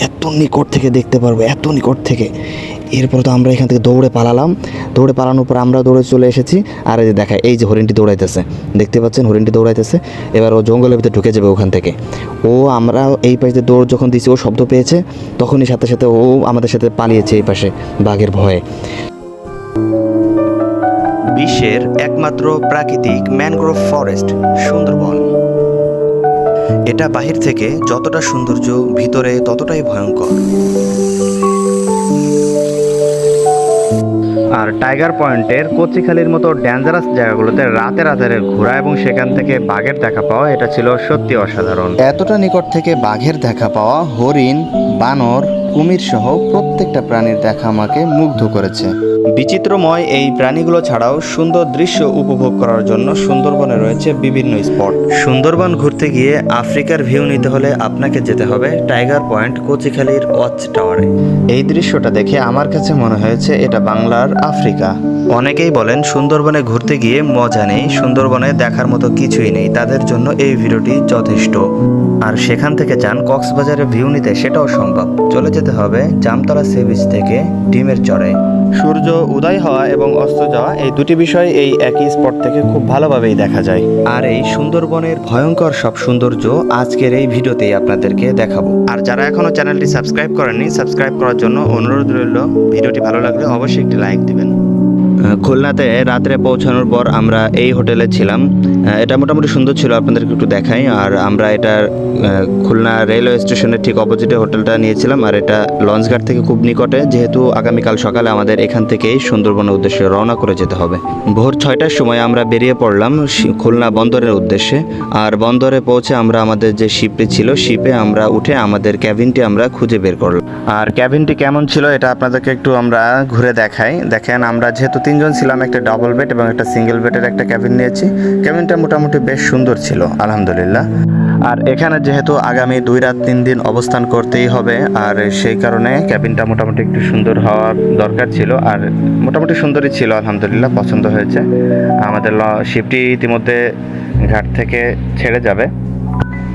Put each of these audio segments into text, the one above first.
এত নিকট থেকে দেখতে পারবো, এত নিকট থেকে। এরপর তো আমরা এখান থেকে দৌড়ে পালালাম, দৌড়ে পালানোর পর আমরা দৌড়ে চলে এসেছি। আর এই যে দেখায়, এই যে হরিণটি দৌড়াইতেছে, দেখতে পাচ্ছেন হরিণটি দৌড়াইতেছে। এবার ও জঙ্গলের ভিতরে ঢুকে যাবে ওখান থেকে। ও আমরা এই পাশে দৌড় যখন দিছি, ও শব্দ পেয়েছে, তখনই সাথে সাথে ও আমাদের সাথে পালিয়েছে এই পাশে বাঘের ভয়ে। বিশ্বের একমাত্র প্রাকৃতিক ম্যানগ্রোভ ফরেস্ট সুন্দরবন। এটা বাহির থেকে যতটা সৌন্দর্য, ভিতরে ততটাই ভয়ঙ্কর। আর টাইগার পয়েন্টের কচিখালির মতো ডেঞ্জারাস জায়গাগুলোতে রাতে রাতে ঘোরা এবং সেখান থেকে বাঘের দেখা পাওয়া, এটা ছিল সত্যি অসাধারণ। এতটা নিকট থেকে বাঘের দেখা পাওয়া, হরিণ, বানর, কুমির সহ প্রত্যেকটা প্রাণীর দেখা আমাকে মুগ্ধ করেছে। বিচিত্রময় এই প্রাণীগুলো ছাড়াও সুন্দর দৃশ্য উপভোগ করার জন্য সুন্দরবনে রয়েছে বিভিন্ন স্পট। সুন্দরবন ঘুরতে গিয়ে আফ্রিকার ভিউ নিতে হলে আপনাকে যেতে হবে টাইগার পয়েন্ট কচিখালির ওয়াচ টাওয়ারে। এই দৃশ্যটা দেখে আমার কাছে মনে হয়েছে এটা বাংলার আফ্রিকা। অনেকেই বলেন সুন্দরবনে ঘুরতে গিয়ে মজা নেই, সুন্দরবনে দেখার মতো কিছুই নেই, তাদের জন্য এই ভিডিওটি যথেষ্ট। আর সেখান থেকে চান কক্সবাজারে ভিউ নিতে, সেটাও সম্ভব। চলে যেতে হবে জামতলা সি বিচ থেকে ডিমের চরে। সূর্য উদয় হওয়া এবং অস্ত যাওয়া, এই দুটি বিষয় এই একই স্পট থেকে খুব ভালোভাবেই দেখা যায়। আর এই সুন্দরবনের ভয়ঙ্কর সব সৌন্দর্য আজকের এই ভিডিওতেই আপনাদেরকে দেখাবো। আর যারা এখনো চ্যানেলটি সাবস্ক্রাইব করেননি, সাবস্ক্রাইব করার জন্য অনুরোধ রইল। ভিডিওটি ভালো লাগলে অবশ্যই একটি লাইক দিবেন। খুলনাতে রাত্রে পৌঁছানোর পর আমরা এই হোটেলে ছিলাম। এটা মোটামুটি সুন্দর ছিল, আপনাদেরকে একটু দেখাই। আর আমরা এটা খুলনা রেলওয়ে স্টেশনের ঠিক অপোজিটে হোটেলটা নিয়েছিলাম। আর এটা লঞ্চঘাট থেকে খুব নিকটে, যেহেতু আগামীকাল সকালে আমাদের এখান থেকেই সুন্দরবনের উদ্দেশ্যে রওনা করে যেতে হবে। ভোর 6টার সময় আমরা বেরিয়ে পড়লাম খুলনা বন্দরের উদ্দেশ্যে। আর বন্দরে পৌঁছে আমরা আমাদের যে শিপটি ছিল, শিপে আমরা উঠে আমাদের ক্যাবিনটি আমরা খুঁজে বের করলাম। আর ক্যাবিনটি কেমন ছিল এটা আপনাদেরকে একটু আমরা ঘুরে দেখাই। দেখেন, আমরা যেহেতু 3 জন ছিলাম, একটা ডাবল বেড এবং একটা সিঙ্গেল বেডের একটা ক্যাবিন নিয়েছি। ক্যাবিনটা মোটামুটি বেশ সুন্দর ছিল, আলহামদুলিল্লাহ। আর এখানে যেহেতু আগামী 2 রাত 3 দিন অবস্থান করতেই হবে, আর সেই কারণে ক্যাবিনটা মোটামুটি একটু সুন্দর হওয়া দরকার ছিল। আর মোটামুটি সুন্দরই ছিল, আলহামদুলিল্লাহ, পছন্দ হয়েছে। আমাদের শিপটি ইতিমধ্যে ঘাট থেকে ছেড়ে যাবে,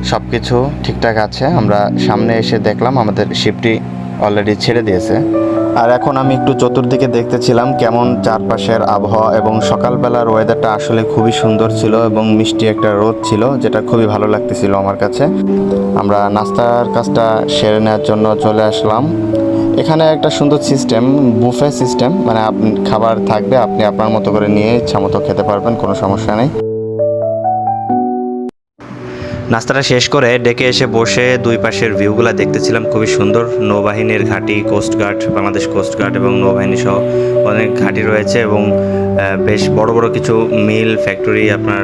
সব কিছু ঠিকঠাক আছে। আমরা সামনে এসে দেখলাম আমাদের শিপটি অলরেডি ছেড়ে দিয়েছে। আর এখন আমি একটু চতুর্দিকে দেখতেছিলাম কেমন চারপাশের আবহাওয়া, এবং সকালবেলার ওয়েদারটা আসলে খুবই সুন্দর ছিল এবং মিষ্টি একটা রোদ ছিল, যেটা খুবই ভালো লাগতেছিল আমার কাছে। আমরা নাস্তার কাজটা সেরে নেওয়ার জন্য চলে আসলাম। এখানে একটা সুন্দর সিস্টেম, বুফে সিস্টেম, মানে আপনি খাবার থাকবে, আপনি আপনার মতো করে নিয়ে ইচ্ছা মতো খেতে পারবেন, কোনো সমস্যা নেই। নাস্তাটা শেষ করে ডেকে এসে বসে দুই পাশের ভিউগুলো দেখতেছিলাম, খুবই সুন্দর। নৌবাহিনীর ঘাঁটি, কোস্টগার্ড, বাংলাদেশ কোস্টগার্ড এবং নৌবাহিনী সহ অনেক ঘাঁটি রয়েছে, এবং বেশ বড় বড় কিছু মিল, ফ্যাক্টরি, আপনার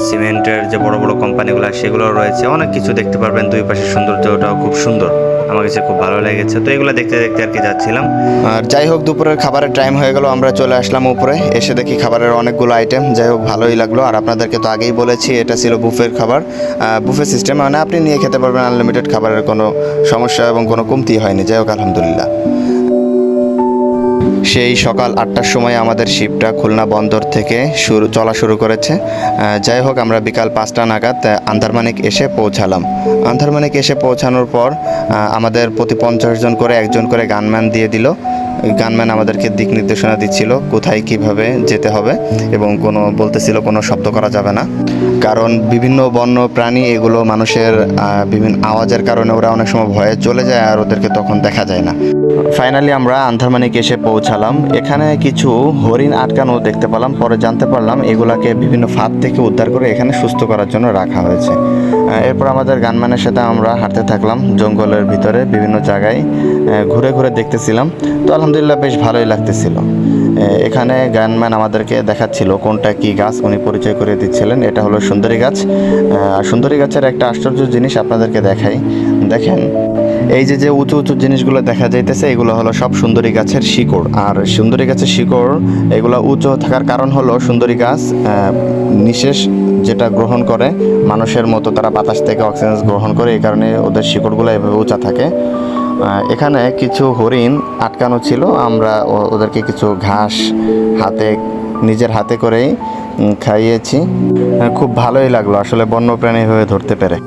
সিমেন্টের যে বড় বড় কোম্পানিগুলো সেগুলো রয়েছে। অনেক কিছু দেখতে পারবেন। দুই পাশের সৌন্দর্যটাও খুব সুন্দর, আমার কাছে খুব ভালো লেগেছে। তো এগুলো দেখতে দেখতে আর কি যাচ্ছিলাম। আর যাই হোক, দুপুরের খাবারের টাইম হয়ে গেল, আমরা চলে আসলাম উপরে। এসে দেখি খাবারের অনেকগুলো আইটেম, যাই হোক ভালোই লাগলো। আর আপনাদেরকে তো আগেই বলেছি এটা ছিল বুফের খাবার, বুফে সিস্টেম, মানে আপনি নিয়ে খেতে পারবেন, আনলিমিটেড খাবারের কোনো সমস্যা এবং কোনো কমতি হয়নি। যাই হোক, আলহামদুলিল্লাহ। সেই সকাল 8টার সময় আমাদের শিপটা খুলনা বন্দর থেকে চলা শুরু করেছে। যাই হোক, আমরা বিকাল 5টা নাগাদ আন্দারমানিক এসে পৌঁছালাম। আন্দারমানিক এসে পৌঁছানোর পর আমাদের প্রতি 50 জন করে একজন করে গানম্যান দিয়ে দিল। গানম্যান আমাদেরকে দিক নির্দেশনা দিচ্ছিল কোথায় কিভাবে যেতে হবে, এবং বলতেছিল কোনো শব্দ করা যাবে না, কারণ বিভিন্ন বন্য প্রাণী এগুলো মানুষের বিভিন্ন আওয়াজের কারণে ওরা অনেক সময় ভয়ে চলে যায়, আর ওদেরকে তখন দেখা যায় না। ফাইনালি আমরা আন্দারমানিক এসে পৌঁছালাম। এখানে কিছু হরিণ আটকানো দেখতে পেলাম, পরে জানতে পারলাম এগুলাকে বিভিন্ন ফাঁদ থেকে উদ্ধার করে এখানে সুস্থ করার জন্য রাখা হয়েছে। এরপর আমাদের গানম্যানের সাথে আমরা হাঁটতে থাকলাম জঙ্গলের ভিতরে, বিভিন্ন জায়গায় ঘুরে ঘুরে দেখতেছিলাম। তো আলহামদুলিল্লাহ বেশ ভালোই লাগতেছিল। এখানে গানম্যান আমাদেরকে দেখাচ্ছিল কোনটা কি গাছ, উনি পরিচয় করে দিচ্ছিলেন। এটা হলো সুন্দরী গাছ। আর সুন্দরী গাছের একটা আশ্চর্য জিনিস আপনাদেরকে দেখাই। দেখেন, এই যে উঁচু উঁচু জিনিসগুলো দেখা যাইতেছে, এগুলো হলো সব সুন্দরী গাছের শিকড়। আর সুন্দরী গাছের শিকড় এগুলো উঁচু থাকার কারণ হলো সুন্দরী গাছ নিঃশ্বাস যেটা গ্রহণ করে মানুষের মতো, তারা বাতাস থেকে অক্সিজেন গ্রহণ করে, এই কারণে ওদের শিকড়গুলো এভাবে উঁচা থাকে। এখানে কিছু হরিণ আটকানো ছিল, আমরা ওদেরকে কিছু ঘাস নিজের হাতে করেই খাইয়েছি। খুব ভালোই লাগলো আসলে বন্যপ্রাণী হয়ে ধরতে পেরে।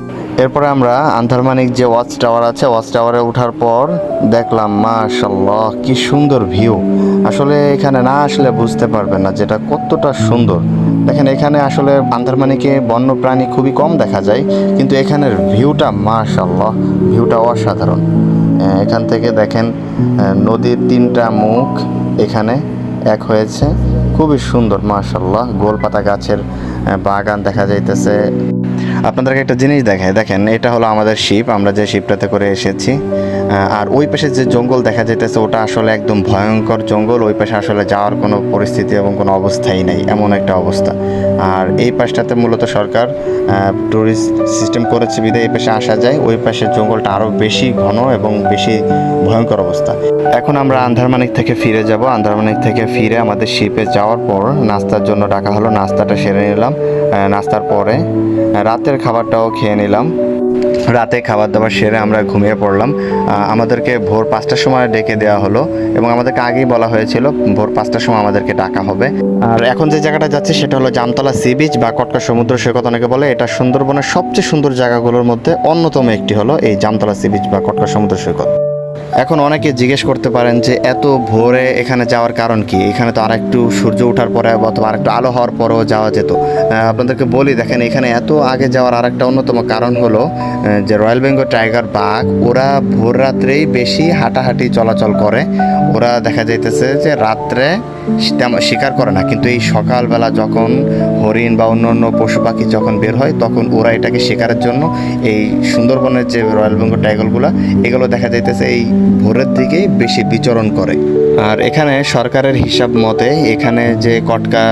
এরপরে আমরা আন্ধারমানিক যে ওয়াচ টাওয়ার আছে, ওয়াচ টাওয়ারে ওঠার পর দেখলাম মাশাআল্লাহ কি সুন্দর ভিউ। আসলে এখানে না আসলে বুঝতে পারবেন না যেটা কতটা সুন্দর। দেখেন এখানে আসলে আন্ধারমানিকে বন্য প্রাণী খুবই কম দেখা যায়, কিন্তু এখানের ভিউটা মাশাআল্লাহ, ভিউটা অসাধারণ। এখান থেকে দেখেন নদীর 3টা মুখ এখানে এক হয়েছে, খুবই সুন্দর মাশাআল্লাহ। গোলপাতা গাছের বাগান দেখা যাইতেছে। আপনাদেরকে একটা জিনিস দেখায়, দেখেন এটা হলো আমাদের শিপ, আমরা যে শিপটাতে করে এসেছি। আর ওই পাশে যে জঙ্গল দেখা যাইতেছে ওটা আসলে একদম ভয়ঙ্কর জঙ্গল। ওই পাশে আসলে যাওয়ার কোনো পরিস্থিতি এবং কোনো অবস্থাই নেই, এমন একটা অবস্থা। আর এই পাশটাতে মূলত সরকার ট্যুরিস্ট সিস্টেম করেছে বিধায় এই পাশে আসা যায়। ওই পাশের জঙ্গলটা আরও বেশি ঘন এবং বেশি ভয়ঙ্কর অবস্থা। এখন আমরা আন্ধারমানিক থেকে ফিরে যাব। আন্ধারমানিক থেকে ফিরে আমাদের শিপে যাওয়ার পর নাস্তার জন্য ডাকা হলো, নাস্তাটা সেরে নিলাম। নাস্তার পরে রাতের খাবারটাও খেয়ে নিলাম। রাতে খাবার দাবার সেরে আমরা ঘুমিয়ে পড়লাম। আমাদেরকে ভোর 5টার সময় ডেকে দেওয়া হলো এবং আমাদেরকে আগেই বলা হয়েছিল ভোর 5টার সময় আমাদেরকে ডাকা হবে। আর এখন যে জায়গাটা যাচ্ছে সেটা হলো জামতলা সি বিচ বা কটকা সমুদ্র সৈকত অনেকে বলে। এটা সুন্দরবনের সবচেয়ে সুন্দর জায়গাগুলোর মধ্যে অন্যতম একটি হলো এই জামতলা সি বিচ বা কটকা সমুদ্র সৈকত। এখন অনেকে জিজ্ঞেস করতে পারেন যে এত ভোরে এখানে যাওয়ার কারণ কি? এখানে তো আরেকটু সূর্য ওঠার পরে অথবা আরেকটু আলো হওয়ার পরেও যাওয়া যেত। আপনাদেরকে বলি, দেখেন এখানে এত আগে যাওয়ার আরেকটা অন্যতম কারণ হলো যে রয়্যাল বেঙ্গল টাইগার বাঘ ওরা ভোর রাত্রেই বেশি হাঁটাহাঁটি চলাচল করে। ওরা দেখা যাইতেছে যে রাত্রে শিকার করে না, কিন্তু এই সকালবেলা যখন হরিণ বা অন্য অন্য পশু পাখি যখন বের হয় তখন ওরা এটাকে শিকারের জন্য এই সুন্দরবনের যে রয়্যাল বেঙ্গল টাইগারগুলো এগুলো দেখা যাইতেছে এই ভোরের দিকেই বেশি বিচরণ করে। আর এখানে সরকারের হিসাব মতে এখানে যে কটকা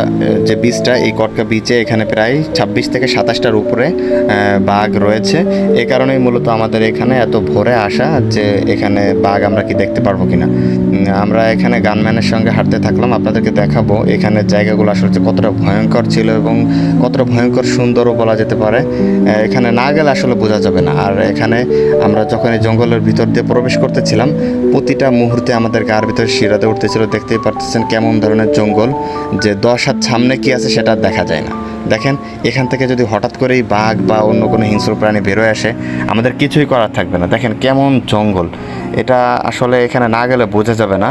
যে বীচটা, এই কটকা বিচে এখানে প্রায় 26 থেকে 27টার উপরে বাঘ রয়েছে। এই কারণেই মূলত আমাদের এখানে এত ভোরে আসা যে এখানে বাঘ আমরা কি দেখতে পারবো কিনা। আমরা এখানে গানম্যানের সঙ্গে হাঁটতে থাকলাম, আপনাদেরকে দেখাবো এখানে জায়গাগুলো আসলে কতটা ভয়ঙ্কর ছিল এবং কতটা ভয়ঙ্কর সুন্দরও বলা যেতে পারে। এখানে না গেলে আসলে বোঝা যাবে না। আর এখানে আমরা যখন এই জঙ্গলের ভিতর দিয়ে প্রবেশ করতেছিলাম প্রতিটা মুহূর্তে আমাদের গার ভিতরে শিরাতে উঠতেছিল। দেখতেই পারতেছেন কেমন ধরনের জঙ্গল, যে 10 হাত সামনে কি আছে সেটা দেখা যায় না। দেখেন এখান থেকে যদি হঠাৎ করেই বাঘ বা অন্য কোনো হিংস্র প্রাণী বেরোয় আসে আমাদের কিছুই করার থাকবে না। দেখেন কেমন জঙ্গল, এটা আসলে এখানে না গেলে বোঝা যাবে না।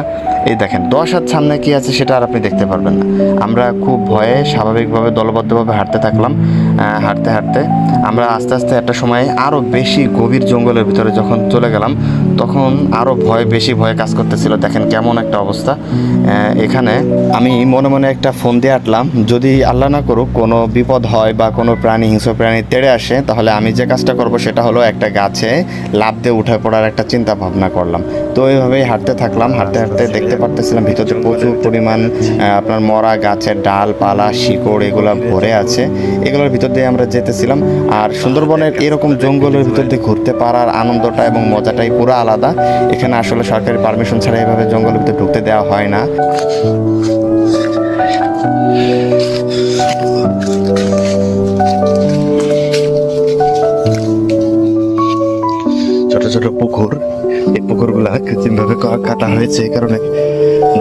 এই দেখেন 10 হাত সামনে কি আছে সেটা আর আপনি দেখতে পারবেন না। আমরা খুব ভয়ে স্বাভাবিকভাবে দলবদ্ধভাবে হাঁটতে থাকলাম। হাঁটতে হাঁটতে আমরা আস্তে আস্তে একটা সময় আরও বেশি গভীর জঙ্গলের ভিতরে যখন চলে গেলাম তখন আরও বেশি ভয় কাজ করতেছিল। দেখেন কেমন একটা অবস্থা। এখানে আমি মনে মনে একটা ফোন দিয়ে আটলাম, যদি আল্লাহ না করুক কোনো বিপদ হয় বা কোনো প্রাণী হিংস্র প্রাণী তেড়ে আসে তাহলে আমি যে কাজটা করব সেটা হলো একটা গাছে লাফ দিয়ে উঠে পড়ার একটা চিন্তা ভাবনা করলাম। তো এইভাবেই হাঁটতে থাকলাম। হাঁটতে হাঁটতে দেখতে পারতেছিলাম ভিতরে প্রচুর পরিমাণ আপনার মরা গাছের ডালপালা শিকড় এগুলো ভরে আছে। এগুলোর ভিতর দিয়ে আমরা যেতেছিলাম। আর সুন্দরবনের এরকম জঙ্গলের ভিতর দিয়ে ঘুরতে পারার আনন্দটা এবং মজাটাই পুরো আলাদা। এখানে আসলে সরকারি পারমিশন ছাড়া এভাবে জঙ্গলের ভিতরে ঢুকতে দেওয়া হয় না। ছোট ছোট পুকুর, এই পুকুরগুলা কৃত্রিমভাবে কাটা হয়েছে এই কারণে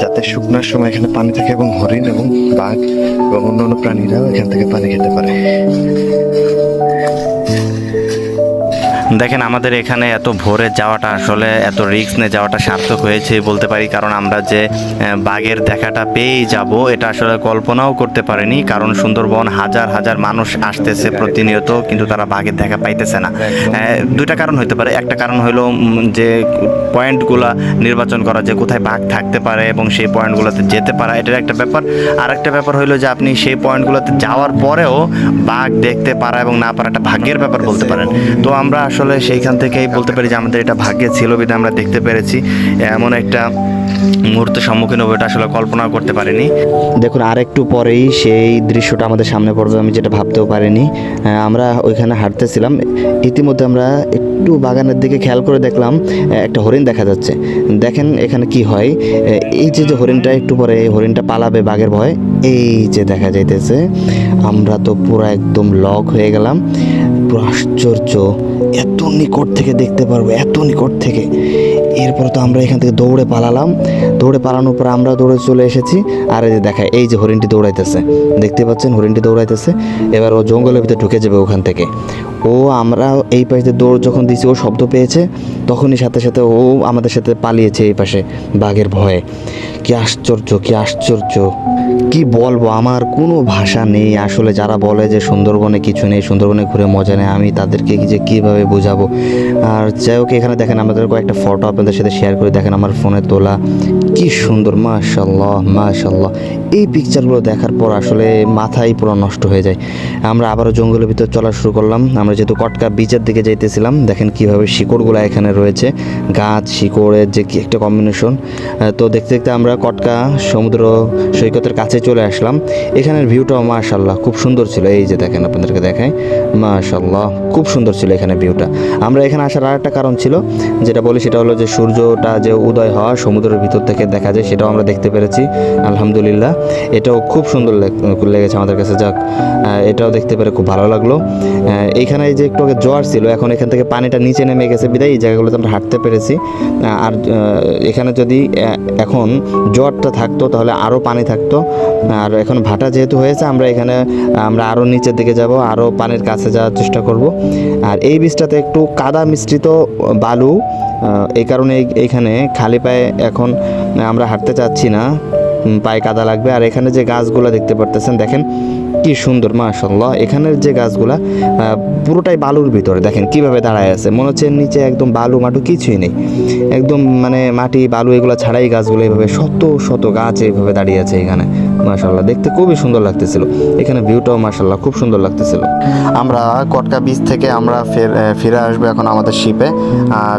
যাতে শুকনোর সময় এখানে পানি থাকে এবং হরিণ এবং বাঘ এবং অন্যান্য প্রাণীরাও এখান থেকে পানি খেতে পারে। দেখেন আমাদের এখানে এত ভোরে যাওয়াটা আসলে এত রিস্ক নিয়ে যাওয়াটা সার্থক হয়েছে বলতে পারি, কারণ আমরা যে বাঘের দেখাটা পেয়েই যাব এটা আসলে কল্পনাও করতে পারিনি। কারণ সুন্দরবন হাজার হাজার মানুষ আসতেছে প্রতিনিয়ত, কিন্তু তারা বাঘের দেখা পাইতেছে না। দুইটা কারণ হতে পারে। একটা কারণ হলো যে পয়েন্টগুলা নির্বাচন করা, যে কোথায় বাঘ থাকতে পারে এবং সেই পয়েন্টগুলোতে যেতে পারা, এটার একটা ব্যাপার। আর একটা ব্যাপার হলো যে আপনি সেই পয়েন্টগুলোতে যাওয়ার পরেও বাঘ দেখতে পারা এবং না পারা একটা ভাগ্যের ব্যাপার বলতে পারেন। তো আমরা আসলে সেইখান থেকেই বলতে পারি যে আমাদের এটা ভাগ্যে ছিল বিধায় আমরা দেখতে পেরেছি। এমন একটা মুহূর্তের সম্মুখীন হবে এটা আসলে কল্পনাও করতে পারিনি। দেখুন আরেকটু পরেই সেই দৃশ্যটা আমাদের সামনে পড়বে, আমি যেটা ভাবতেও পারিনি। আমরা ওইখানে হাঁটতেছিলাম, ইতিমধ্যে আমরা একটু বাগানের দিকে খেয়াল করে দেখলাম একটা হরিণ দেখা যাচ্ছে। দেখেন এখানে কি হয়, এই যে হরিণটা একটু পরে এই হরিণটা পালাবে বাঘের ভয়, এই যে দেখা যাইতেছে। আমরা তো পুরো একদম লক হয়ে গেলাম। পুরো আশ্চর্য, এত নিকট থেকে দেখতে পারবো, এত নিকট থেকে। এরপর তো আমরা এখান থেকে দৌড়ে পালালাম, দৌড়ে পালানোর পর আমরা দৌড়ে চলে এসেছি। আর এই যে দেখায়, এই যে হরিণটি দৌড়াইতেছে, দেখতে পাচ্ছেন হরিণটি দৌড়াইতেছে। এবার ও জঙ্গলের ভিতরে ঢুকে যাবে ওখান থেকে। ও আমরা এই পাশে দৌড় যখন দিয়েছি, ও শব্দ পেয়েছে, তখনই সাথে সাথে ও আমাদের সাথে পালিয়েছে এই পাশে বাঘের ভয়ে। কি আশ্চর্য, কি আশ্চর্য, কি বলবো, আমার কোনো ভাষা নেই আসলে। যারা বলে যে সুন্দরবনে কিছু নেই, সুন্দরবনে ঘুরে মজা নেই, আমি তাদেরকে যে কীভাবে বোঝাবো। আর যাই হোক, এখানে দেখেন আমাদের কয়েকটা ফটো আপনাদের সাথে শেয়ার করে, দেখেন আমার ফোনে তোলা, কি সুন্দর, মাশাআল্লাহ মাশাআল্লাহ। এই পিকচারগুলো দেখার পর আসলে মাথাই পুরো নষ্ট হয়ে যায়। আমরা আবারও জঙ্গলের ভিতর চলা শুরু করলাম। আমরা যেহেতু কটকা বিচের দিকে যাইতেছিলাম, দেখেন কীভাবে শিকড়গুলো এখানে রয়েছে, গাছ শিকড়ের যে কি একটা কম্বিনেশন। তো দেখতে দেখতে আমরা কটকা সমুদ্র সৈকতের কাছে চলে আসলাম। এখানের ভিউটাও মাশাআল্লাহ খুব সুন্দর ছিল। এই যে দেখেন, আপনাদেরকে দেখাই, মাশাআল্লাহ খুব সুন্দর ছিল এখানে ভিউটা। আমরা এখানে আসার আর একটা কারণ ছিল, যেটা বলি সেটা হলো যে সূর্যটা যে উদয় হওয়া সমুদ্রের ভিতর থেকে দেখা যায়, সেটাও আমরা দেখতে পেরেছি আলহামদুলিল্লাহ। এটাও খুব সুন্দর লেগেছে আমাদের কাছে। যাক, এটাও দেখতে পেরে খুব ভালো লাগলো। এইখানে এই যে একটু আগে জোয়ার ছিল, এখন এখান থেকে পানিটা নিচে নেমে গেছে বিদায় এই জায়গাগুলোতে আমরা হাঁটতে পেরেছি। আর এখানে যদি এখন জোয়ারটা থাকতো তাহলে আরও পানি থাকতো। আর এখন ভাটা যেহেতু হয়েছে, আমরা আরও নিচের দিকে যাব, আরও পানির কাছে যাওয়ার চেষ্টা করব। আর এই বীজটাতে একটু কাদা মিশ্রিত বালু, এই কারণে এইখানে খালি পায়ে এখন আমরা হাঁটতে চাচ্ছি না, পায়ে কাদা লাগবে। আর এখানে যে গাছগুলো দেখতে পারতেছেন, দেখেন কি সুন্দর মাশাআল্লাহ। এখানের যে গাছগুলা পুরোটাই বালুর ভিতরে, দেখেন কিভাবে দাঁড়ায় আছে, মনে হচ্ছে নিচে একদম বালু মাটু কিছুই নেই, একদম মানে মাটি বালু এগুলো ছাড়াই গাছগুলো এইভাবে শত শত গাছ এইভাবে দাঁড়িয়ে আছে এখানে মাশাআল্লাহ। দেখতে খুবই সুন্দর লাগতেছিল, এখানে ভিউটাও মাশাআল্লাহ খুব সুন্দর লাগতেছিল। আমরা কটকা বিচ থেকে আমরা ফিরে আসবো এখন আমাদের শিপে।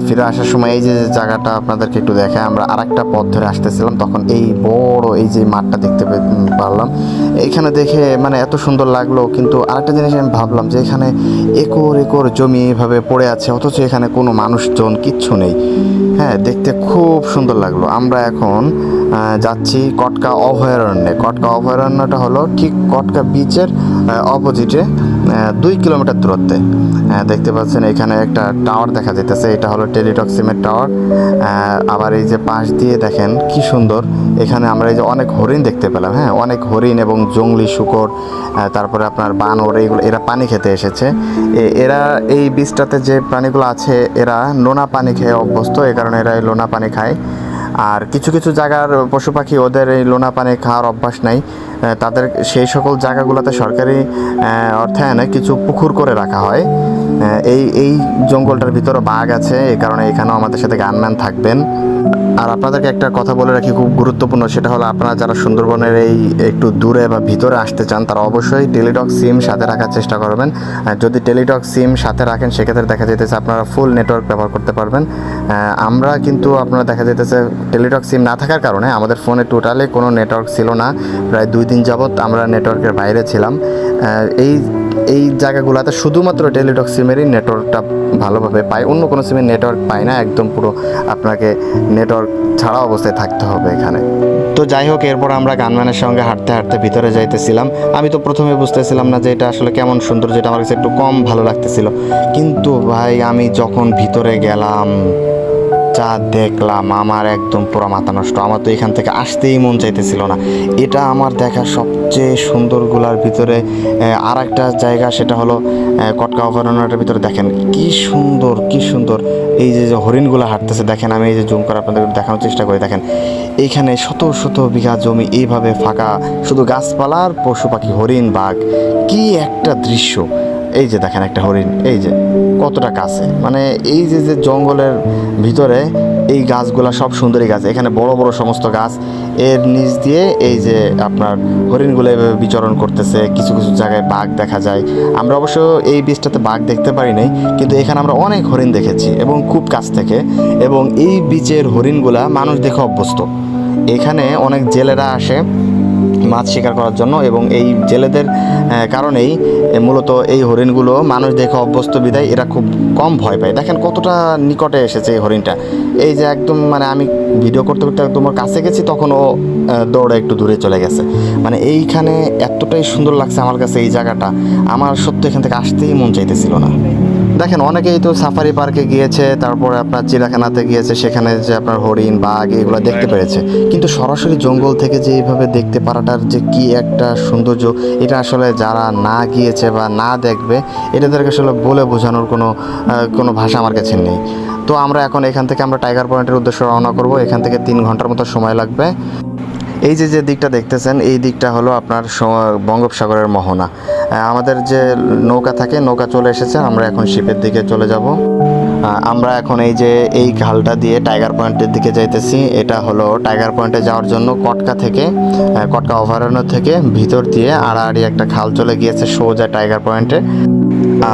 ফিরে আসার সময় এই যে জায়গাটা আপনাদেরকে একটু দেখায়, আমরা আরেকটা পথ ধরে আসতেছিলাম, তখন এই বড় এই যে মাঠটা দেখতে পারলাম। এইখানে দেখে মানে এত সুন্দর লাগলো, কিন্তু আরেকটা জিনিস আমি ভাবলাম যে এখানে একর একর জমি এভাবে পড়ে আছে, অথচ এখানে কোনো মানুষজন কিচ্ছু নেই। হ্যাঁ, দেখতে খুব সুন্দর লাগলো। আমরা এখন যাচ্ছি কটকা অভয়ারণ্যে। কটকা অভয়ারণ্যটা হলো ঠিক কটকা বিচের অপোজিটে 2 কিলোমিটার দূরত্বে। দেখতে পাচ্ছেন এখানে একটা টাওয়ার দেখা যাইতেছে, এটা হলো টেলিটক সিমের টাওয়ার। আবার এই যে পাশ দিয়ে দেখেন কি সুন্দর, এখানে আমরা এই যে অনেক হরিণ দেখতে পেলাম। হ্যাঁ, অনেক হরিণ এবং জংলি শূকর, তারপরে আপনার বানর, এইগুলো এরা পানি খেতে এসেছে। এরা এই বীজটাতে যে প্রাণীগুলো আছে, এরা নোনা পানি খেয়ে অভ্যস্ত, এই কারণে এরা এই লোনা পানি খায়। আর কিছু কিছু জায়গার পশু পাখি ওদের এই লোনা পানি খাওয়ার অভ্যাস নাই, তাদের সেই সকল জায়গাগুলোতে সরকারি অর্থায়নে কিছু পুকুর করে রাখা হয়। এই জঙ্গলটার ভিতরে বাঘ আছে, এই কারণে এখানেও আমাদের সাথে গানম্যান থাকবেন। আর আপনাদেরকে একটা কথা বলে রাখি, খুব গুরুত্বপূর্ণ, সেটা হলো আপনারা যারা সুন্দরবনের এই একটু দূরে বা ভিতরে আসতে চান, তারা অবশ্যই টেলিটক সিম সাথে রাখার চেষ্টা করবেন। যদি টেলিটক সিম সাথে রাখেন, সেক্ষেত্রে দেখা যেতেছে আপনারা ফুল নেটওয়ার্ক ব্যবহার করতে পারবেন। আমরা কিন্তু আপনারা দেখা যেতেছে টেলিটক সিম না থাকার কারণে আমাদের ফোনে টোটালি কোনো নেটওয়ার্ক ছিল না। প্রায় 2 দিন যাবৎ আমরা নেটওয়ার্কের বাইরে ছিলাম। এই জায়গাগুলোতে শুধুমাত্র টেলিটক সিমেরই নেটওয়ার্কটা ভালোভাবে পায়, অন্য কোনো সিমের নেটওয়ার্ক পায় না। একদম পুরো আপনাকে নেটওয়ার্ক ছাড়া অবস্থায় থাকতে হবে এখানে। তো যাই হোক, এরপর আমরা গানম্যানের সঙ্গে হাঁটতে হাঁটতে ভিতরে যাইতেছিলাম। আমি তো প্রথমে বুঝতেছিলাম না যে এটা আসলে কেমন সুন্দর, যেটা আমার কাছে একটু কম ভালো লাগতেছিল। কিন্তু ভাই, আমি যখন ভিতরে গেলাম, যা দেখলাম, আমার একদম পুরো মাথা নষ্ট। আমার তো এখান থেকে আসতেই মন চাইতেছিল না। এটা আমার দেখা সবচেয়ে সুন্দরগুলার ভিতরে আর একটা জায়গা, সেটা হলো কটকা অভয়ারণ্যটার ভিতরে দেখেন কি সুন্দর, কি সুন্দর এই যে হরিণগুলো হাঁটতেছে। দেখেন, আমি এই যে জুম করে আপনাদের দেখানোর চেষ্টা করি। দেখেন এইখানে শত শত বিঘা জমি এইভাবে ফাঁকা, শুধু গাছপালা আর পশু পাখি, হরিণ, বাঘ, কি একটা দৃশ্য। এই যে দেখেন একটা হরিণ, এই যে কতটা কাছে, মানে এই যে জঙ্গলের ভিতরে এই গাছগুলা সব সুন্দরী গাছ, এখানে বড় বড় সমস্ত গাছ, এর নিচ দিয়ে এই যে আপনার হরিণগুলো এভাবে বিচরণ করতেছে। কিছু কিছু জায়গায় বাঘ দেখা যায়। আমরা অবশ্য এই বীজটাতে বাঘ দেখতে পারি নাই, কিন্তু এখানে আমরা অনেক হরিণ দেখেছি এবং খুব কাছ থেকে। এবং এই বীচের হরিণগুলা মানুষ দেখে অভ্যস্ত। এখানে অনেক জেলেরা আসে মাছ শিকার করার জন্য, এবং এই জেলেদের কারণেই মূলত এই হরিণগুলো মানুষ দেখে অভ্যস্ত বিদায় এরা খুব কম ভয় পায়। দেখেন কতটা নিকটে এসেছে এই হরিণটা। এই যে একদম মানে আমি ভিডিও করতে করতে একদম ওর কাছে গেছি, তখন ও দৌড়ে একটু দূরে চলে গেছে। মানে এইখানে এতটাই সুন্দর লাগছে আমার কাছে এই জায়গাটা, আমার সত্যি এখান থেকে আসতেই মন চাইতেছিল না। দেখেন অনেকেই তো সাফারি পার্কে গিয়েছে, তারপরে আপনার চিড়িয়াখানাতে গিয়েছে, সেখানে যে আপনার হরিণ বাঘ এগুলো দেখতে পেরেছে, কিন্তু সরাসরি জঙ্গল থেকে যে এইভাবে দেখতে পারাটার যে কি একটা সৌন্দর্য, এটা আসলে যারা না গিয়েছে বা না দেখবে এটাদেরকে আসলে বলে বোঝানোর কোনো ভাষা আমার কাছে নেই। তো আমরা এখন এখান থেকে আমরা টাইগার পয়েন্টের উদ্দেশ্যে রওনা করব। এখান থেকে 3 ঘন্টার মতো সময় লাগবে। এই যে দিকটা দেখতেছেন এই দিকটা হলো আপনার বঙ্গোপসাগরের মোহনা। আমাদের যে নৌকা থাকে, নৌকা চলে এসেছে, আমরা এখন শিপের দিকে চলে যাব। আমরা এখন এই খালটা দিয়ে টাইগার পয়েন্টের দিকে যাইতেছি। এটা হলো টাইগার পয়েন্টে যাওয়ার জন্য কটকা থেকে, কটকা অভয়ারণ্য থেকে ভিতর দিয়ে আড়াআড়ি একটা খাল চলে গিয়েছে সোজা টাইগার পয়েন্টে।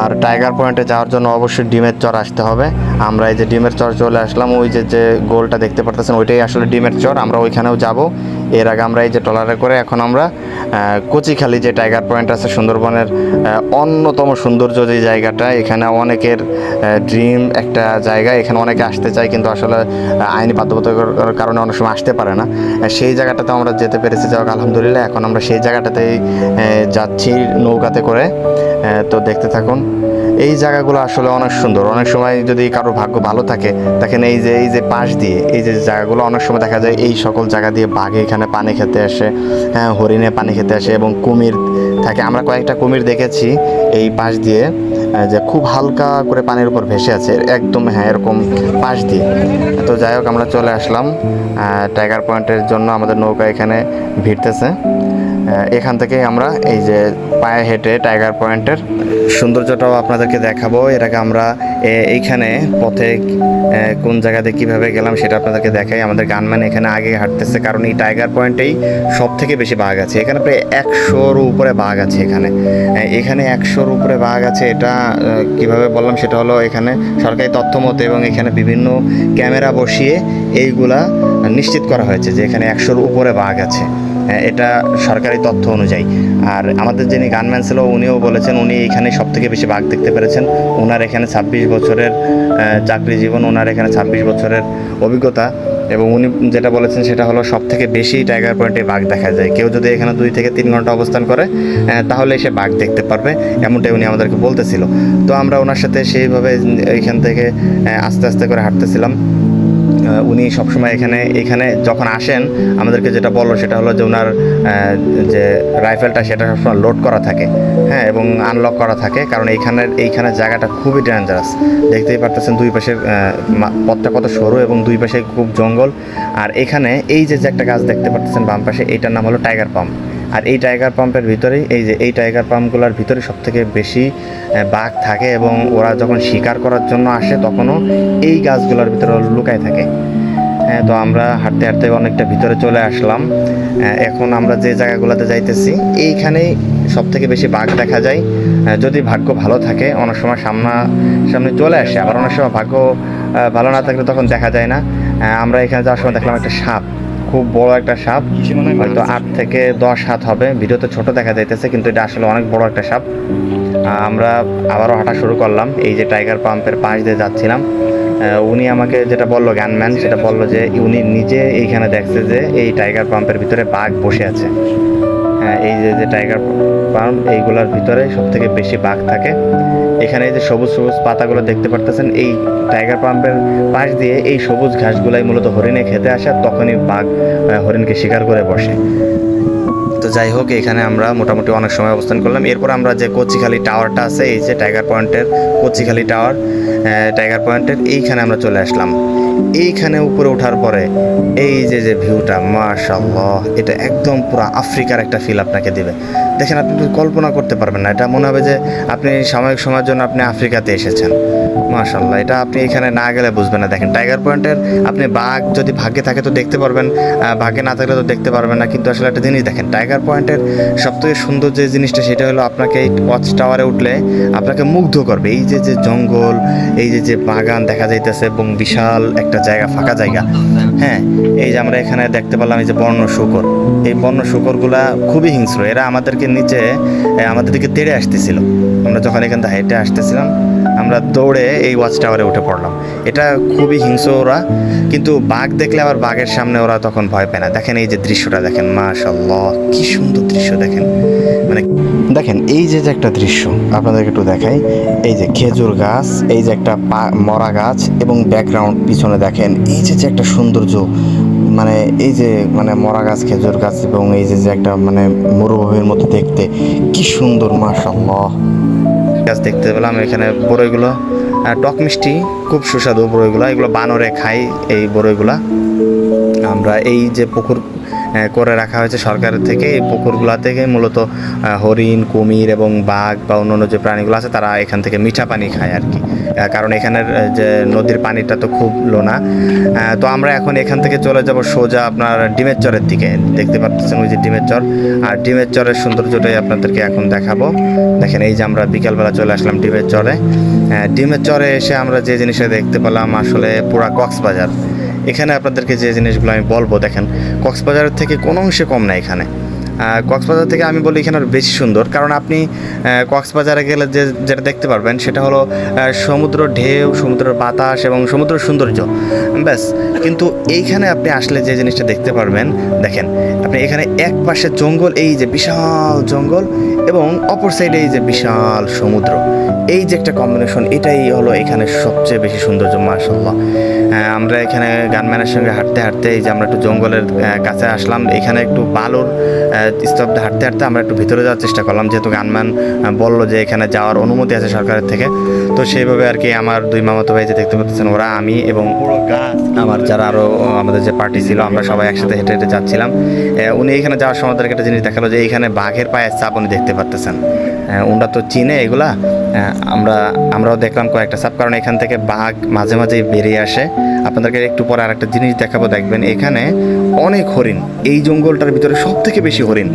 আর টাইগার পয়েন্টে যাওয়ার জন্য অবশ্যই ডিমের চর আসতে হবে। আমরা এই যে ডিমের চর চলে আসলাম, ওই যে গোলটা দেখতে পারতেছেন ওইটাই আসলে ডিমের চর, আমরা ওইখানেও যাব। এর আগে আমরা এই যে ট্রলারে করে এখন আমরা কচিখালি যে টাইগার পয়েন্ট আছে সুন্দরবনের অন্যতম সৌন্দর্য যে জায়গাটা, এখানে অনেকের ড্রিম একটা জায়গা, এখানে অনেকে আসতে চায় কিন্তু আসলে আইনি বাধ্যবাধকতার কারণে অনেক সময় আসতে পারে না। সেই জায়গাটাতে আমরা যেতে পেরেছি, যাক আলহামদুলিল্লাহ। এখন আমরা সেই জায়গাটাতেই যাচ্ছি নৌকাতে করে। তো দেখতে থাকুন। এই জায়গাগুলো আসলে অনেক সুন্দর। অনেক সময় যদি কারোর ভাগ্য ভালো থাকে, দেখেন এই যে পাশ দিয়ে এই যে জায়গাগুলো অনেক সময় দেখা যায় এই সকল জায়গা দিয়ে বাঘে এখানে পানি খেতে আসে, হ্যাঁ হরিণে পানি খেতে আসে এবং কুমির থাকে। আমরা কয়েকটা কুমির দেখেছি এই পাশ দিয়ে, যে খুব হালকা করে পানির উপর ভেসে আছে একদম, হ্যাঁ এরকম পাশ দিয়ে। তো যাই হোক আমরা চলে আসলাম টাইগার পয়েন্টের জন্য। আমাদের নৌকা এখানে ভিড়তেছে। এখান থেকে আমরা এই যে পায়ে হেঁটে টাইগার পয়েন্টের সৌন্দর্যটাও আপনাদেরকে দেখাবো। এর আগে আমরা এইখানে পথে কোন জায়গাতে কিভাবে গেলাম সেটা আপনাদেরকে দেখাই। আমাদের গানম্যান এখানে আগে হাঁটতেছে, কারণ এই টাইগার পয়েন্টেই সব থেকে বেশি বাঘ আছে। এখানে প্রায় 100-র উপরে বাঘ আছে। এখানে 100-র উপরে বাঘ আছে। এটা কিভাবে বললাম সেটা হলো এখানে সরকারি তথ্য মতে এবং এখানে বিভিন্ন ক্যামেরা বসিয়ে এইগুলা নিশ্চিত করা হয়েছে যে এখানে 100-র উপরে বাঘ আছে। এটা সরকারি তথ্য অনুযায়ী। আর আমাদের যিনি গানম্যান ছিল উনিও বলেছেন উনি এখানে সব থেকে বেশি বাঘ দেখতে পেরেছেন। ওনার এখানে 26 বছরের চাকরি জীবন, ওনার এখানে 26 বছরের অভিজ্ঞতা, এবং উনি যেটা বলেছেন সেটা হলো সব থেকে বেশি টাইগার পয়েন্টে বাঘ দেখা যায়। কেউ যদি এখানে 2 থেকে 3 ঘন্টা অবস্থান করে তাহলে সে বাঘ দেখতে পারবে, এমনটাই উনি আমাদেরকে বলতেছিল। তো আমরা ওনার সাথে সেইভাবে এইখান থেকে আস্তে আস্তে করে হাঁটতেছিলাম। উনি সবসময় এখানে যখন আসেন আমাদেরকে যেটা বললো সেটা হলো যে ওনার যে রাইফেলটা সেটা সবসময় লোড করা থাকে, হ্যাঁ, এবং আনলক করা থাকে, কারণ এইখানে জায়গাটা খুবই ডেঞ্জারাস। দেখতেই পারতেছেন দুই পাশের পথটা কত সরু এবং দুই পাশে খুব জঙ্গল। আর এখানে এই যে একটা গাছ দেখতে পারতেছেন বাম পাশে, এইটার নাম হলো টাইগার পাম্প। আর এই টাইগার পাম্পের ভিতরেই এই টাইগার পাম্পগুলোর ভিতরে সবথেকে বেশি বাঘ থাকে, এবং ওরা যখন শিকার করার জন্য আসে তখনও এই গাছগুলোর ভিতরে লুকায় থাকে। তো আমরা হাঁটতে হাঁটতে অনেকটা ভিতরে চলে আসলাম। এখন আমরা যে জায়গাগুলোতে যাইতেছি এইখানেই সবথেকে বেশি বাঘ দেখা যায়। যদি ভাগ্য ভালো থাকে অনেক সময় সামনে চলে আসে, আবার অনেক সময় ভাগ্য ভালো না থাকলে তখন দেখা যায় না। আমরা এখানে যাওয়ার সময় দেখলাম একটা সাপ, খুব বড় একটা সাপ, হয়তো 8 থেকে 10 হাত হবে। ভিডিওতে ছোট দেখা যাইতেছে কিন্তু এটা আসলে অনেক বড় একটা সাপ। আমরা আবারও হাঁটা শুরু করলাম। এই যে টাইগার পাম্পের পাশ দিয়ে যাচ্ছিলাম, উনি আমাকে যেটা বললো গানম্যান, সেটা বললো যে উনি নিজে এইখানে দেখছে যে এই টাইগার পাম্পের ভিতরে বাঘ বসে আছে। হ্যাঁ, এই যে টাইগার পাম্প এইগুলোর ভিতরে সব থেকে বেশি বাঘ থাকে। এখানে এই যে সবুজ সবুজ পাতাগুলো দেখতে পারতেছেন, এই টাইগার পাম্পের পাশ দিয়ে এই সবুজ ঘাসগুলাই মূলত হরিণে খেতে আসে, তখনই বাঘ হরিণকে শিকার করে বসে। তো যাই হোক, এখানে আমরা মোটামুটি অনেক সময় অবস্থান করলাম। এরপর আমরা যে কচিখালি টাওয়ারটা আছে, এই যে টাইগার পয়েন্টের কচিখালি টাওয়ার, টাইগার পয়েন্টের এইখানে আমরা চলে আসলাম। এইখানে উপরে ওঠার পরে এই যে ভিউটা, মাশাআল্লাহ, এটা একদম পুরো আফ্রিকার একটা ফিল আপনাকে দেবে। দেখেন, আপনি কল্পনা করতে পারবেন না, এটা মনে হবে যে আপনি সাময়িক সময়ের জন্য আপনি আফ্রিকাতে এসেছেন। মাশাআল্লাহ, এটা আপনি এখানে না গেলে বুঝবেন না। দেখেন, টাইগার পয়েন্টের আপনি বাঘ যদি ভাগ্যে থাকে তো দেখতে পারবেন, ভাগ্যে না থাকলে তো দেখতে পারবেন না। কিন্তু আসলে একটা জিনিস দেখেন, টাইগার পয়েন্টের সবথেকে সুন্দর যে জিনিসটা সেটা হলো আপনাকে এই ওয়াচ টাওয়ারে উঠলে আপনাকে মুগ্ধ করবে। এই যে জঙ্গল, এই যে বাগান দেখা যাইতেছে এবং বিশাল একটা জায়গা, ফাঁকা জায়গা। হ্যাঁ, এই যে আমরা এখানে দেখতে পেলাম এই যে বন্য শূকর। এই বন্য শূকরগুলা খুবই হিংস্র। এরা আমাদের দিকে তেড়ে আসতেছিল। আমরা যখন এখান থেকে হেঁটে আসতেছিলাম, আমরা আমরা দৌড়ে এই ওয়াচ টাওয়ারে উঠে পড়লাম। এটা খুবই হিংস্র ওরা, কিন্তু বাঘ দেখলে আবার বাঘের সামনে ওরা তখন ভয় পায় না। দেখেন এই যে দৃশ্যটা দেখেন, মাশাআল্লাহ কি সুন্দর দৃশ্য দেখেন। মানে দেখেন এই যে একটা দৃশ্য আপনাদেরকে একটু দেখাই, এই যে খেজুর গাছ, এই যে একটা মরা গাছ এবং ব্যাকগ্রাউন্ড পিছনে দেখেন এই যে একটা সৌন্দর্য, মানে এই যে মানে মরা গাছ, খেজুর গাছ এবং এই যে একটা মানে মরুভূমির মতো দেখতে কি সুন্দর, মাশাআল্লাহ। গাছ দেখতে পেলাম এখানে, বড়ইগুলো টক মিষ্টি, খুব সুস্বাদু বড়ইগুলো, এগুলো বানরে খাই এই বড়ইগুলা। আমরা এই যে পুকুর করে রাখা হয়েছে সরকারের থেকে, এই পুকুরগুলো থেকে মূলত হরিণ, কুমির এবং বাঘ বা অন্যান্য যে প্রাণীগুলো আছে তারা এখান থেকে মিঠা পানি খায় আর কি, কারণ এখানের যে নদীর পানিটা তো খুব লোনা। তো আমরা এখন এখান থেকে চলে যাব সোজা আপনার ডিমের চরের দিকে। দেখতে পাচ্ছেন ওই যে ডিমের চর, আর ডিমের চরের সৌন্দর্যটাই আপনাদেরকে এখন দেখাবো। দেখেন এই যে আমরা বিকালবেলা চলে আসলাম ডিমের চরে। ডিমের চরে এসে আমরা যে জিনিসটা দেখতে পেলাম আসলে পুরা কক্সবাজার। এখানে আপনাদেরকে যে জিনিসগুলো আমি বলবো, দেখেন কক্সবাজারের থেকে কোনো অংশে কম না এখানে। কক্সবাজার থেকে আমি বলি এখানে বেশি সুন্দর, কারণ আপনি কক্সবাজারে গেলে যেটা দেখতে পারবেন সেটা হলো সমুদ্র ঢেউ, সমুদ্রের বাতাস এবং সমুদ্রের সৌন্দর্য, ব্যাস। কিন্তু এইখানে আপনি আসলে যে জিনিসটা দেখতে পারবেন, দেখেন আপনি এখানে এক পাশে জঙ্গল, এই যে বিশাল জঙ্গল, এবং অপর সাইডে এই যে বিশাল সমুদ্র, এই যে একটা কম্বিনেশন, এটাই হলো এখানে সবচেয়ে বেশি সৌন্দর্য, মাশাআল্লাহ। আমরা এখানে গানম্যানের সঙ্গে হাঁটতে হাঁটতে এই যে আমরা একটু জঙ্গলের কাছে আসলাম। এখানে একটু বালুর স্তব্ধে হাঁটতে হাঁটতে আমরা একটু ভিতরে যাওয়ার চেষ্টা করলাম, যেহেতু গানম্যান বললো যে এখানে যাওয়ার অনুমতি আছে সরকারের থেকে। তো সেইভাবে আর কি আমার দুই মামাতো ভাই যে দেখতে পাচ্ছেন ওরা, আমি এবং আমার যারা আরও আমাদের যে পার্টি ছিল, আমরা সবাই একসাথে হেঁটে হেঁটে যাচ্ছিলাম। উনি এখানে যাওয়ার সময় তাদেরকে একটা জিনিস দেখালো যে এইখানে বাঘের পায়ের ছাপ উনি দেখতে পারতেছেন। ওনারা তো চিনে এগুলা, আমরাও দেখলাম কয়েকটা ছাপ, কারণ এখান থেকে বাঘ মাঝে মাঝেই বেরিয়ে আসে। আপনাদেরকে একটু পরে আর একটা জিনিস দেখাবো, দেখবেন এখানে অনেক হরিণ, এই জঙ্গলটার ভিতরে সব থেকে বেশি হরিণ,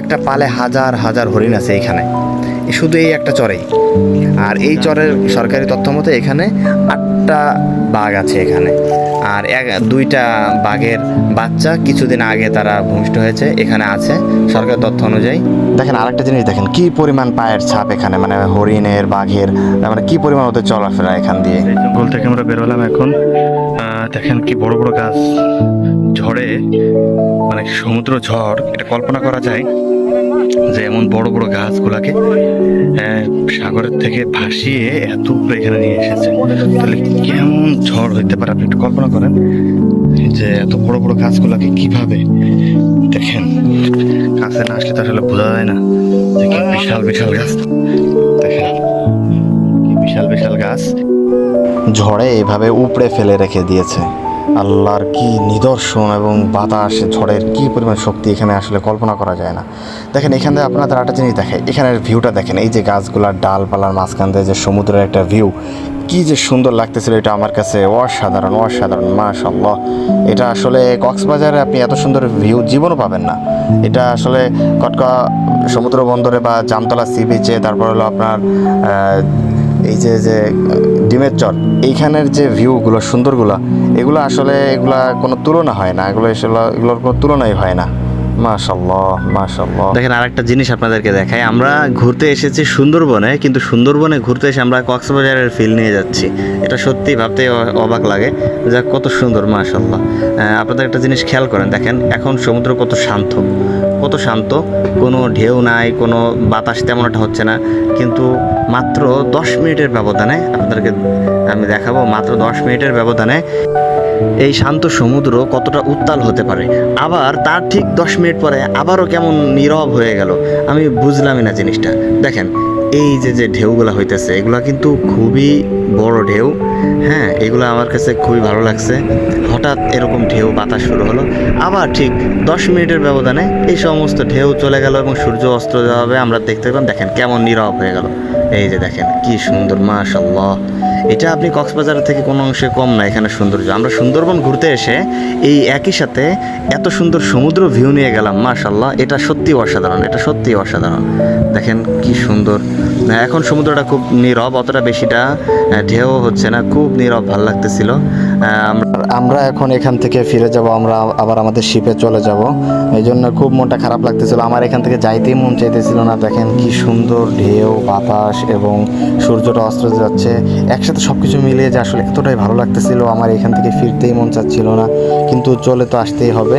একটা পালে হাজার হাজার হরিণ আছে এখানে, শুধু এই একটা চরেই। আর এই চরের সরকারি তথ্য মতে এখানে 8টা বাঘ আছে এখানে, আর 2টা বাঘের বাচ্চা কিছুদিন আগে তারা ভূমিষ্ঠ হয়েছে, এখানে আছে সরকারি তথ্য অনুযায়ী। দেখেন আরেকটা জিনিস দেখেন, কি পরিমাণ পায়ের ছাপ এখানে, মানে হরিণের, বাঘের, মানে কি পরিমাণ ওদের চলাফেরা এখান দিয়ে। জঙ্গল থেকে আমরা বেরোলাম এখন, দেখেন কি বড় বড় গাছ, ঝড়ে মানে সমুদ্র ঝড়, এটা কল্পনা করা যায় যে এমন বড় বড় গাছগুলাকে সাগরের থেকে ভাসিয়ে এত উপরে এখানে নিয়ে এসেছে। তাহলে কেমন ঝড় হইতে পারে আপনি একটু কল্পনা করেন, যে এত বড় বড় গাছগুলাকে কিভাবে, দেখেন কাছে না আসলে তো আসলে বোঝা যায় না যে কি বিশাল বিশাল গাছ। দেখেন কি বিশাল বিশাল গাছ ঝড়ে এভাবে উপড়ে ফেলে রেখে দিয়েছে। আল্লাহর কি নিদর্শন, এবং বাতাস, ঝড়ের কি পরিমাণ শক্তি এখানে আসলে কল্পনা করা যায় না। দেখেন এখানে আপনাদের একটা জিনিস দেখে, এখানের ভিউটা দেখেন, এই যে গাছগুলার ডালপালার মাঝখান থেকে যে সমুদ্রের একটা ভিউ, কি যে সুন্দর লাগতেছিল, এটা আমার কাছে অসাধারণ অসাধারণ, মাশাআল্লাহ। এটা আসলে কক্সবাজারে আপনি এত সুন্দর ভিউ জীবনও পাবেন না। এটা আসলে কটকা সমুদ্র বন্দরে বা জামতলা সি বিচে, তারপর হলো আপনার এই যে ডিমের চর, এইখানের যে ভিউগুলো সুন্দরগুলো, এগুলো আসলে এগুলা কোনো তুলনা হয় না, এগুলোর কোনো তুলনাই হয় না। মাশাআল্লাহ মাশাআল্লাহ। দেখেন আরেকটা জিনিস আপনাদেরকে দেখাই, আমরা ঘুরতে এসেছি সুন্দরবনে, কিন্তু সুন্দরবনে ঘুরতে এসে আমরা কক্সবাজারের ফিল নিয়ে যাচ্ছি। এটা সত্যি ভাবতে অবাক লাগে যে কত সুন্দর, মাশাআল্লাহ। আপনাদের একটা জিনিস খেয়াল করেন, দেখেন এখন সমুদ্র কত শান্ত, কত শান্ত, কোনো ঢেউ নাই, কোনো বাতাস তেমন একটা হচ্ছে না। কিন্তু মাত্র 10 মিনিটের ব্যবধানে আপনাদেরকে আমি দেখাবো, মাত্র 10 মিনিটের ব্যবধানে এই শান্ত সমুদ্র কতটা উত্তাল হতে পারে। আবার তার ঠিক 10 মিনিট পরে আবারও কেমন নীরব হয়ে গেল, আমি বুঝলামই না জিনিসটা। দেখেন এই যে ঢেউগুলো হইতেছে, এগুলো কিন্তু খুবই বড় ঢেউ, হ্যাঁ, এগুলো আমার কাছে খুবই ভালো লাগছে। হঠাৎ এরকম ঢেউ বাতাস শুরু হলো, আবার ঠিক 10 মিনিটের ব্যবধানে এই সমস্ত ঢেউ চলে গেল এবং সূর্য অস্ত যাবে আমরা দেখতে পেলাম। দেখেন কেমন নীরব হয়ে গেল, এই যে দেখেন কি সুন্দর, মাশাআল্লাহ। এটা আপনি কক্সবাজার থেকে কোনো অংশে কম না এখানে সৌন্দর্য। আমরা সুন্দরবন ঘুরতে এসে এই একই সাথে এত সুন্দর সমুদ্র ভিউ নিয়ে গেলাম, মাশাআল্লাহ। এটা সত্যি অসাধারণ, এটা সত্যি অসাধারণ। দেখেন কি সুন্দর। এখন সমুদ্রটা খুব নীরব, অতটা বেশিটা ঢেউ হচ্ছে না, খুব নীরব, ভালো লাগতেছিল। আমরা এখন এখান থেকে ফিরে যাব, আমরা আবার আমাদের শিপে চলে যাব। এই জন্য খুব মনটা খারাপ লাগতেছিল, আমার এখান থেকে যাইতেই মন চাইতেছিল না। দেখেন কি সুন্দর ঢেউ, বাতাস এবং সূর্যটা অস্ত যাচ্ছে, একসাথে সব কিছু মিলিয়ে যে আসলে এতটাই ভালো লাগতেছিল, আমার এখান থেকে ফিরতেই মন চাচ্ছিল না, কিন্তু চলে তো আসতেই হবে।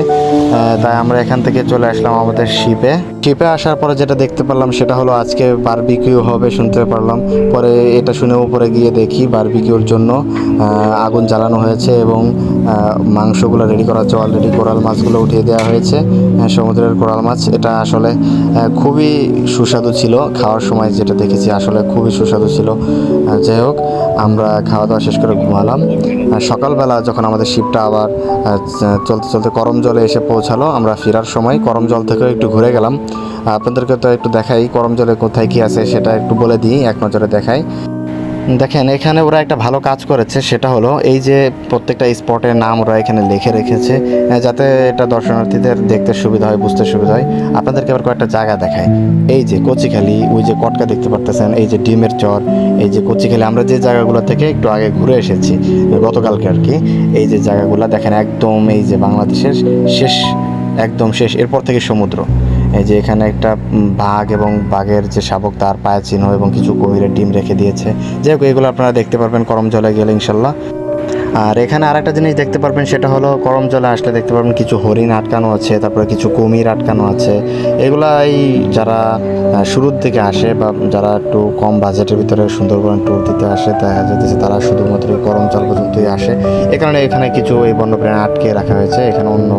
তাই আমরা এখান থেকে চলে আসলাম আমাদের শিপে। শিপে আসার পরে যেটা দেখতে পারলাম সেটা হলো আজকে বারবিকিউ হবে শুনতে পারলাম। পরে এটা শুনে উপরে গিয়ে দেখি বারবিকিউর জন্য আগুন জ্বালানো হয়েছে এবং মাংসগুলো রেডি করা হচ্ছে। অলরেডি কোরাল মাছগুলো উঠিয়ে দেওয়া হয়েছে, সমুদ্রের কোরাল মাছ। এটা আসলে খুবই সুস্বাদু ছিল, খাওয়ার সময় যেটা দেখেছি আসলে খুবই সুস্বাদু ছিল। যাই হোক, আমরা খাওয়া দাওয়া শেষ করে ঘুমালাম। সকালবেলা যখন আমাদের শিপটা আবার চলতে চলতে করমজলে এসে পৌঁছালো, আমরা ফেরার সময় করমজল থেকে একটু ঘুরে গেলাম। আপনাদেরকে তো একটু দেখাই করমজলে কোথায় কি আছে, সেটা একটু বলে দিই, এক নজরে দেখাই। দেখেন এখানে ওরা একটা ভালো কাজ করেছে, সেটা হলো এই যে প্রত্যেকটা স্পটের নাম ওরা এখানে লিখে রেখেছে, যাতে এটা দর্শনার্থীদের দেখতে সুবিধা হয়, বুঝতে সুবিধা হয়। আপনাদেরকে আবার কয়েকটা জায়গা দেখায়। এই যে কচিখালি, ওই যে কটকা দেখতে পারতেছেন, এই যে ডিমের চর, এই যে কচিখালি, আমরা যে জায়গাগুলো থেকে একটু আগে ঘুরে এসেছি গতকালকে আর কি। এই যে জায়গাগুলো দেখেন একদম এই যে বাংলাদেশের শেষ, একদম শেষ, এরপর থেকে সমুদ্র। এই যে এখানে একটা বাঘ এবং বাঘের যে শাবক তার পায়ের চিহ্ন এবং কিছু কুমিরের ডিম রেখে দিয়েছে। যাই হোক, এগুলো আপনারা দেখতে পারবেন করমজলে গেলে ইনশাল্লাহ। আর এখানে আরেকটা জিনিস দেখতে পারবেন, সেটা হলো করমজলে আসলে দেখতে পারবেন কিছু হরিণ আটকানো আছে, তারপরে কিছু কুমির আটকানো আছে। এগুলাই যারা শুরুর দিকে আসে বা যারা একটু কম বাজেটের ভিতরে সুন্দরবন ট্যুর দিতে আসে, দেখা যাচ্ছে তারা শুধুমাত্র করমজল পর্যন্তই আসে। এ কারণে এখানে কিছু এই বন্যপ্রাণী আটকে রাখা হয়েছে, এখানে অন্য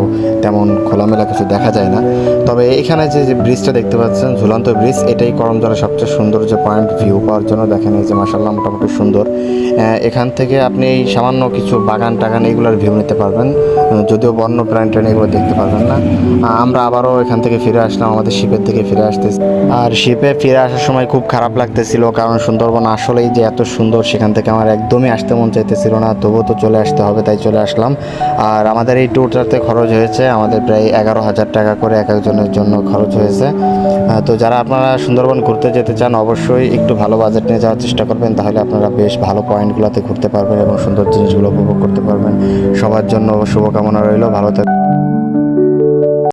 তেমন খোলামেলা কিছু দেখা যায় না। তবে এখানে যে ব্রিজটা দেখতে পাচ্ছেন, ঝুলন্ত ব্রিজ, এটাই করমজলের সবচেয়ে সুন্দর যে পয়েন্ট ভিউ পাওয়ার জন্য। দেখেন এই যে মাসাল্লাহ মোটামুটি সুন্দর। এখান থেকে আপনি এই সামান্য কিছু বাগান টাগান এগুলোর ভিউ নিতে পারবেন, যদিও বন্য প্রাণী ট্রাণী এগুলো দেখতে পারবেন না। আমরা আবারও এখান থেকে ফিরে আসলাম, আমাদের শিপের থেকে ফিরে আসতেছি। আর শিপে ফিরে আসার সময় খুব খারাপ লাগতেছিল, কারণ সুন্দরবন আসলেই যে এত সুন্দর, সেখান থেকে আমার একদমই আসতে মন চাইতেছিল না, তবুও তো চলে আসতে হবে, তাই চলে আসলাম। আর আমাদের এই ট্যুরটাতে খরচ হয়েছে আমাদের প্রায় 11,000 টাকা করে এক একজনের জন্য খরচ হয়েছে। তো যারা আপনারা সুন্দরবন ঘুরতে যেতে চান, অবশ্যই একটু ভালো বাজেট নিয়ে যাওয়ার চেষ্টা করবেন, তাহলে আপনারা বেশ ভালো পয়েন্টগুলোতে ঘুরতে পারবেন এবং সুন্দর জিনিসগুলো উপভোগ করতে পারবেন। সবার জন্য শুভকামনা রইল, ভালো থাকবেন।